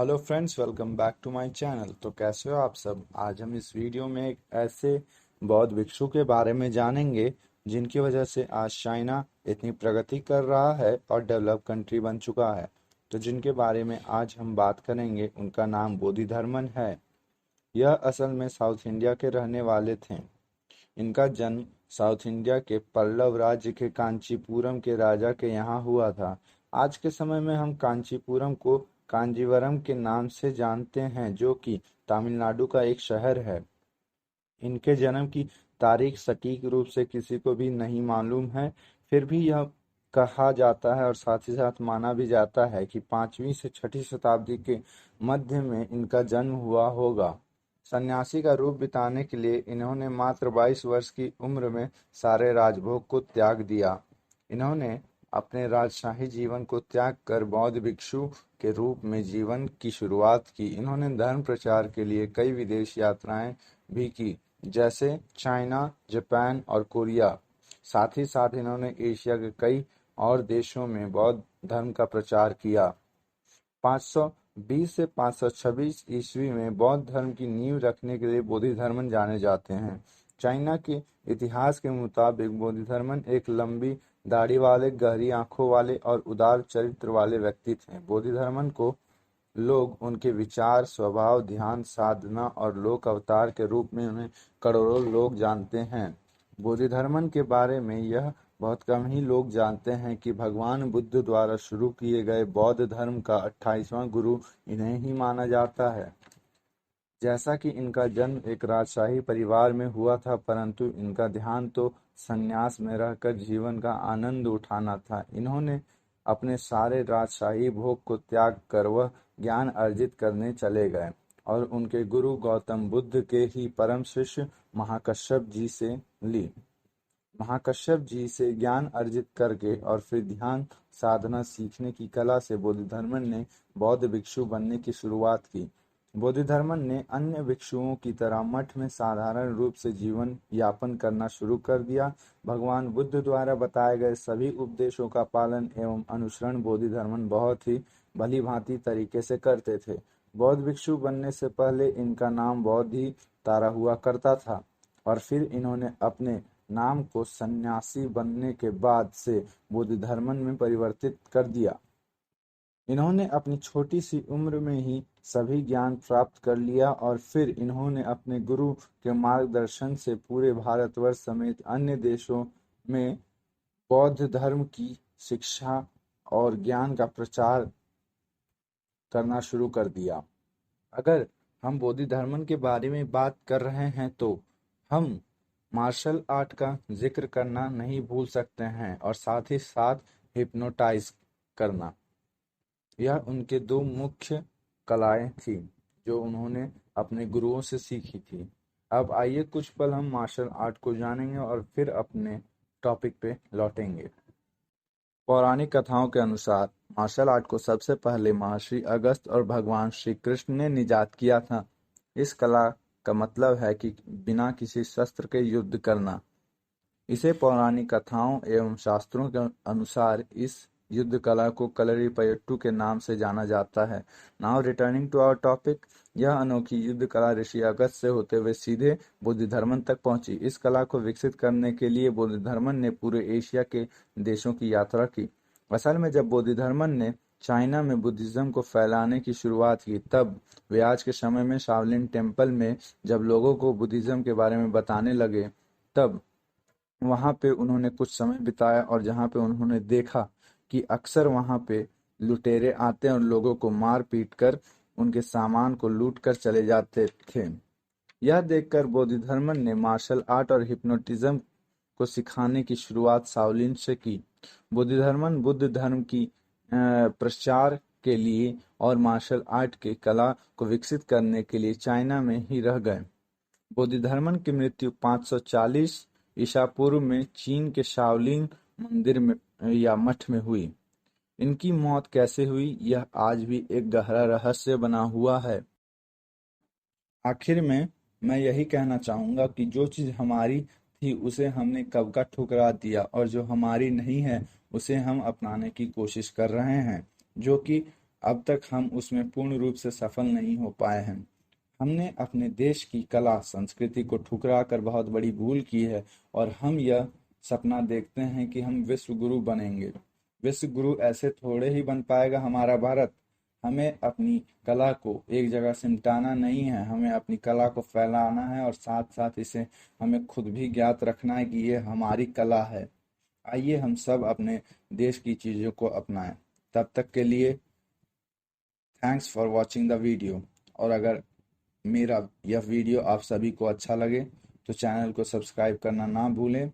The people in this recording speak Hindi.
Hello friends, welcome back to my channel. तो कैसे हो आप सब। आज हम इस वीडियो में एक ऐसे बौद्ध भिक्षु के बारे में जानेंगे जिनकी वजह से आज चाइना इतनी प्रगति कर रहा है और डेवलप कंट्री बन चुका है। तो जिनके बारे में आज हम बात करेंगे उनका नाम बोधिधर्मन है। यह असल में साउथ इंडिया के रहने वाले थे। इनका जन्म साउथ इंडिया के पल्लव राज्य के कांचीपुरम के राजा के यहाँ हुआ था। आज के समय में हम कांचीपुरम को कांजीवरम के नाम से जानते हैं, जो कि तमिलनाडु का एक शहर है। इनके जन्म की तारीख सटीक रूप से किसी को भी नहीं मालूम है। फिर भी यह कहा जाता है और साथ ही साथ माना भी जाता है कि 5वीं से 6ठी शताब्दी के मध्य में इनका जन्म हुआ होगा। सन्यासी का रूप बिताने के लिए इन्होंने मात्र 22 वर्ष की उम्र में सारे राजभोग को त्याग दिया। इन्होंने अपने राजशाही जीवन को त्याग कर बौद्ध भिक्षु के रूप में जीवन की शुरुआत की। इन्होंने धर्म प्रचार के लिए कई विदेश यात्राएं भी की, जैसे चाइना, जापान और कोरिया। साथ ही साथ इन्होंने एशिया के कई और देशों में बौद्ध धर्म का प्रचार किया। 520 से 526 ईस्वी में बौद्ध धर्म की नींव रखने के लिए बोधिधर्मन जाने जाते हैं। चाइना के इतिहास के मुताबिक बोधिधर्मन एक लंबी दाढ़ी वाले, गहरी आंखों वाले और उदार चरित्र वाले व्यक्ति थे। बोधिधर्मन को लोग उनके विचार, स्वभाव, ध्यान साधना और लोक अवतार के रूप में उन्हें करोड़ों लोग जानते हैं। बोधिधर्मन के बारे में यह बहुत कम ही लोग जानते हैं कि भगवान बुद्ध द्वारा शुरू किए गए बौद्ध धर्म का 28वां गुरु इन्हें ही माना जाता है। जैसा कि इनका जन्म एक राजशाही परिवार में हुआ था, परंतु इनका ध्यान तो संन्यास में रहकर जीवन का आनंद उठाना था। इन्होंने अपने सारे राजशाही भोग को त्याग कर वह ज्ञान अर्जित करने चले गए और उनके गुरु गौतम बुद्ध के ही परम शिष्य महाकश्यप जी से ली। महाकश्यप जी से ज्ञान अर्जित करके और फिर ध्यान साधना सीखने की कला से बोधिधर्मन ने बौद्ध भिक्षु बनने की शुरुआत की। बोधिधर्मन ने अन्य भिक्षुओं की तरह मठ में साधारण रूप से जीवन यापन करना शुरू कर दिया। भगवान बुद्ध द्वारा बताए गए सभी उपदेशों का पालन एवं अनुसरण बोधिधर्मन बहुत ही भली भांति तरीके से करते थे। बौद्ध भिक्षु बनने से पहले इनका नाम बौद्ध ही तारा हुआ करता था और फिर इन्होंने अपने नाम को सन्यासी बनने के बाद से बोधिधर्मन में परिवर्तित कर दिया। इन्होंने अपनी छोटी सी उम्र में ही सभी ज्ञान प्राप्त कर लिया और फिर इन्होंने अपने गुरु के मार्गदर्शन से पूरे भारतवर्ष समेत अन्य देशों में बौद्ध धर्म की शिक्षा और ज्ञान का प्रचार करना शुरू कर दिया। अगर हम बोधिधर्मन के बारे में बात कर रहे हैं तो हम मार्शल आर्ट का जिक्र करना नहीं भूल सकते हैं और साथ ही साथ हिप्नोटाइज करना। यह उनके दो मुख्य कलाएं थी जो उन्होंने अपने गुरुओं से सीखी थी। अब आइए कुछ पल हम मार्शल आर्ट को जानेंगे और फिर अपने टॉपिक पे लौटेंगे। पौराणिक कथाओं के अनुसार मार्शल आर्ट को सबसे पहले महर्षि अगस्त और भगवान श्री कृष्ण ने निजात किया था। इस कला का मतलब है कि बिना किसी शस्त्र के युद्ध करना। इसे पौराणिक कथाओं एवं शास्त्रों के अनुसार इस युद्ध कला को कलरीपयट्टू के नाम से जाना जाता है। Now returning to our topic, यह अनोखी युद्ध कला ऋषि अगस्त से होते हुए सीधे बोधिधर्मन तक पहुंची। इस कला को विकसित करने के लिए बोधिधर्मन ने पूरे एशिया के देशों की यात्रा की। असल में जब बोधिधर्मन ने चाइना में बुद्धिज्म को फैलाने की शुरुआत की, तब वे आज के समय में शाओलिन टेम्पल में जब लोगों को बुद्धिज्म के बारे में बताने लगे, तब वहां पे उन्होंने कुछ समय बिताया और जहां पे उन्होंने देखा कि अक्सर वहां पे लुटेरे आते और लोगों को मार पीट कर उनके सामान को लूट कर चले जाते थे। यह देखकर बोधिधर्मन ने मार्शल आर्ट और हिप्नोटिज्म को सिखाने की शुरुआत शाओलिन से की। बोधिधर्मन बुद्ध धर्म की प्रचार के लिए और मार्शल आर्ट की कला को विकसित करने के लिए चाइना में ही रह गए। बोधिधर्मन की मृत्यु 540 ईसा पूर्व में चीन के शाओलिन मंदिर में या मठ में हुई। इनकी मौत कैसे हुई, यह आज भी एक गहरा रहस्य बना हुआ है। आखिर में मैं यही कहना चाहूंगा कि जो चीज हमारी थी उसे हमने कब का ठुकरा दिया और जो हमारी नहीं है उसे हम अपनाने की कोशिश कर रहे हैं, जो कि अब तक हम उसमें पूर्ण रूप से सफल नहीं हो पाए हैं। हमने अपने देश की कला संस्कृति को ठुकरा कर बहुत बड़ी भूल की है और हम यह सपना देखते हैं कि हम विश्व गुरु बनेंगे। विश्व गुरु ऐसे थोड़े ही बन पाएगा हमारा भारत। हमें अपनी कला को एक जगह से मिटाना नहीं है, हमें अपनी कला को फैलाना है और साथ साथ इसे हमें खुद भी ज्ञात रखना है कि ये हमारी कला है। आइए हम सब अपने देश की चीज़ों को अपनाएं। तब तक के लिए thanks for watching the video. और अगर मेरा यह वीडियो आप सभी को अच्छा लगे तो चैनल को सब्सक्राइब करना ना भूलें।